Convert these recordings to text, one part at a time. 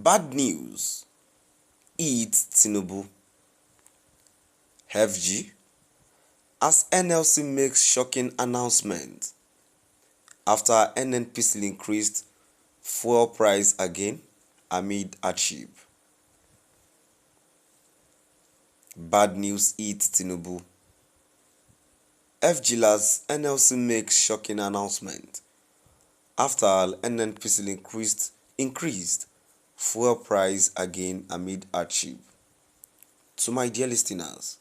Bad news. Eat Tinubu. FG. As NLC makes shocking announcement after NNPC increased fuel price again amid hardship. Bad news. Eat Tinubu. FG as NLC makes shocking announcement after NNPC increased fuel price again amid hardship. To my dear listeners,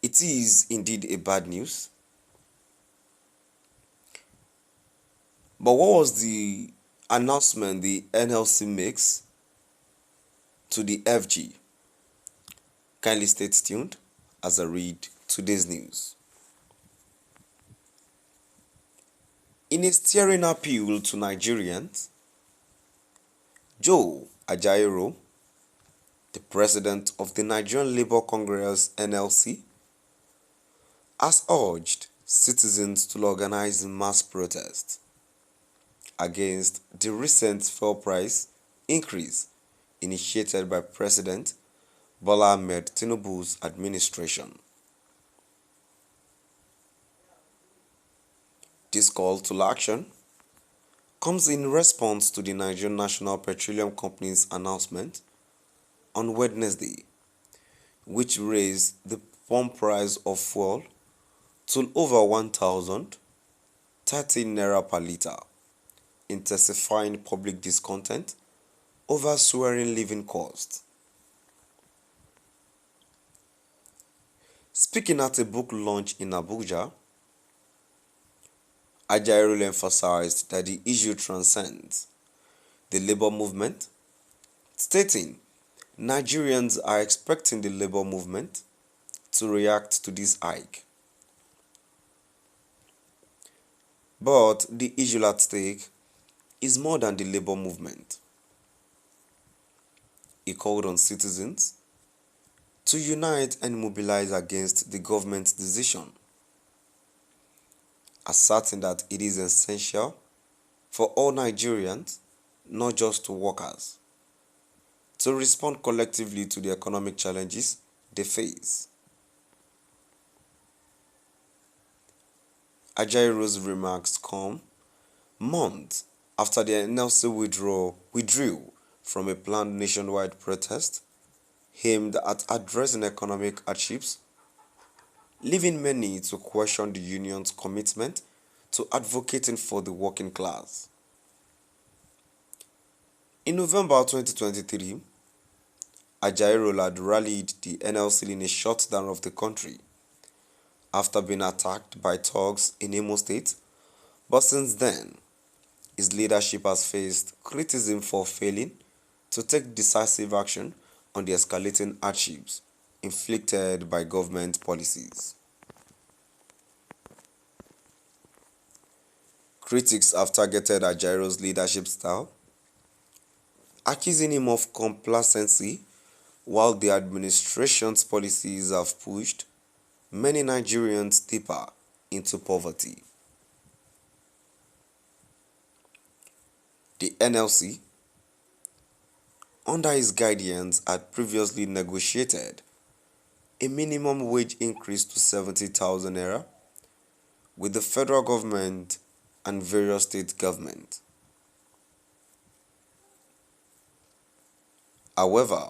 it is indeed a bad news. But what was the announcement the NLC makes to the FG? Kindly stay tuned as I read today's news. In a stirring appeal to Nigerians, Joe Ajaero, the president of the Nigerian Labour Congress (NLC), has urged citizens to organize mass protests against the recent fuel price increase initiated by President Bola Ahmed Tinubu's administration. This call to action comes in response to the Nigerian National Petroleum Company's announcement on Wednesday, which raised the pump price of fuel to over 1,030 naira per litre, intensifying public discontent over soaring living costs. Speaking at a book launch in Abuja, Ajaero emphasized that the issue transcends the labor movement, stating Nigerians are expecting the labor movement to react to this hike. But the issue at stake is more than the labor movement. He called on citizens to unite and mobilize against the government's decision, asserting that it is essential for all Nigerians, not just workers, to respond collectively to the economic challenges they face. Ajairo's remarks come months after the NLC withdrew from a planned nationwide protest aimed at addressing economic hardships, leaving many to question the union's commitment to advocating for the working class. In November 2023, Ajaero had rallied the NLC in a shutdown of the country after being attacked by thugs in Imo State, but since then, his leadership has faced criticism for failing to take decisive action on the escalating hardships inflicted by government policies. Critics have targeted Ajairo's leadership style, accusing him of complacency while the administration's policies have pushed many Nigerians deeper into poverty. The NLC, under his guidance, had previously negotiated a minimum wage increase to 70,000 naira with the federal government and various state governments. However,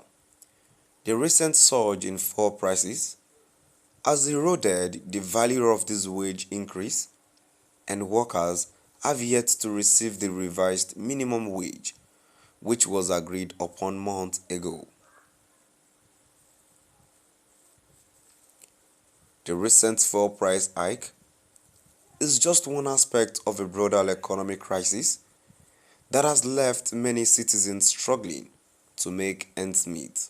the recent surge in fuel prices has eroded the value of this wage increase, and workers have yet to receive the revised minimum wage, which was agreed upon months ago. The recent fuel price hike is just one aspect of a broader economic crisis that has left many citizens struggling to make ends meet.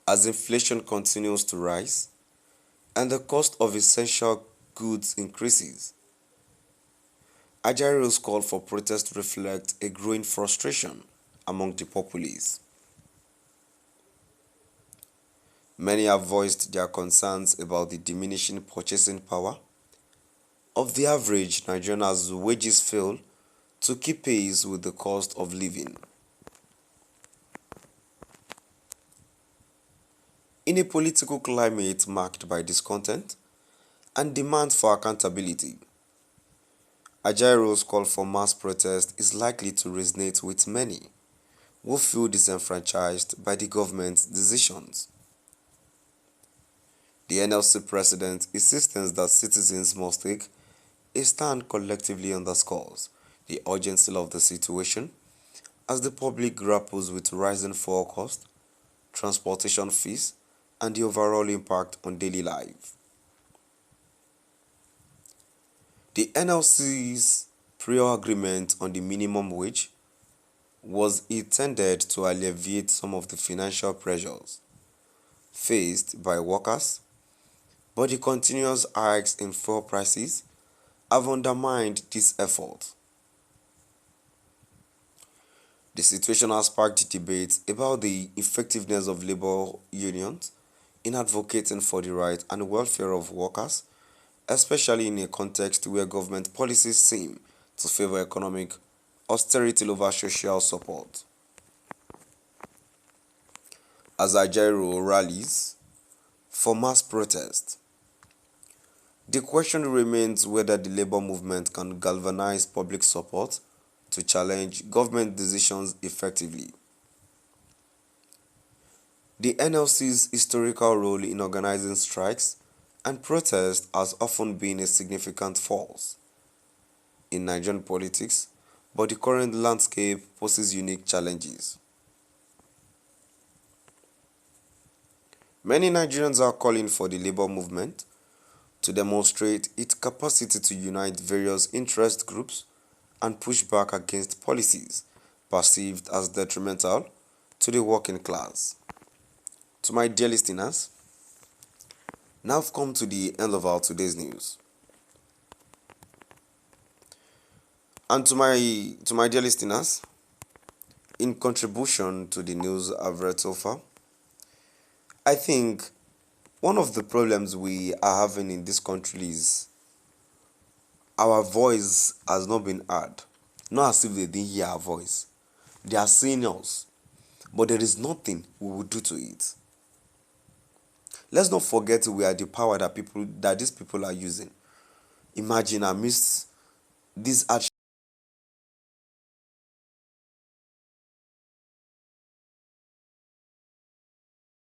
As inflation continues to rise and the cost of essential goods increases, Ajairo's call for protest reflects a growing frustration among the populace. Many have voiced their concerns about the diminishing purchasing power of the average Nigerian as wages fail to keep pace with the cost of living. In a political climate marked by discontent and demand for accountability, Ajairo's call for mass protest is likely to resonate with many who feel disenfranchised by the government's decisions. The NLC president insistence that citizens must take a stand collectively underscores the urgency of the situation as the public grapples with rising fuel costs, transportation fees, and the overall impact on daily life. The NLC's prior agreement on the minimum wage was intended to alleviate some of the financial pressures faced by workers, but the continuous hikes in fuel prices have undermined this effort. The situation has sparked debate about the effectiveness of labor unions in advocating for the rights and welfare of workers, especially in a context where government policies seem to favor economic austerity over social support. As Ajaero rallies for mass protest, the question remains whether the labor movement can galvanize public support to challenge government decisions effectively. The NLC's historical role in organizing strikes and protests has often been a significant force in Nigerian politics, but the current landscape poses unique challenges. Many Nigerians are calling for the labor movement to demonstrate its capacity to unite various interest groups and push back against policies perceived as detrimental to the working class. To my dear listeners, now I've come to the end of our today's news. And to my dear listeners, in contribution to the news I've read so far, I think one of the problems we are having in this country is our voice has not been heard. Not as if they didn't hear our voice. They are seeing us, but there is nothing we will do to it. Let's not forget we are the power that these people are using. Imagine amidst these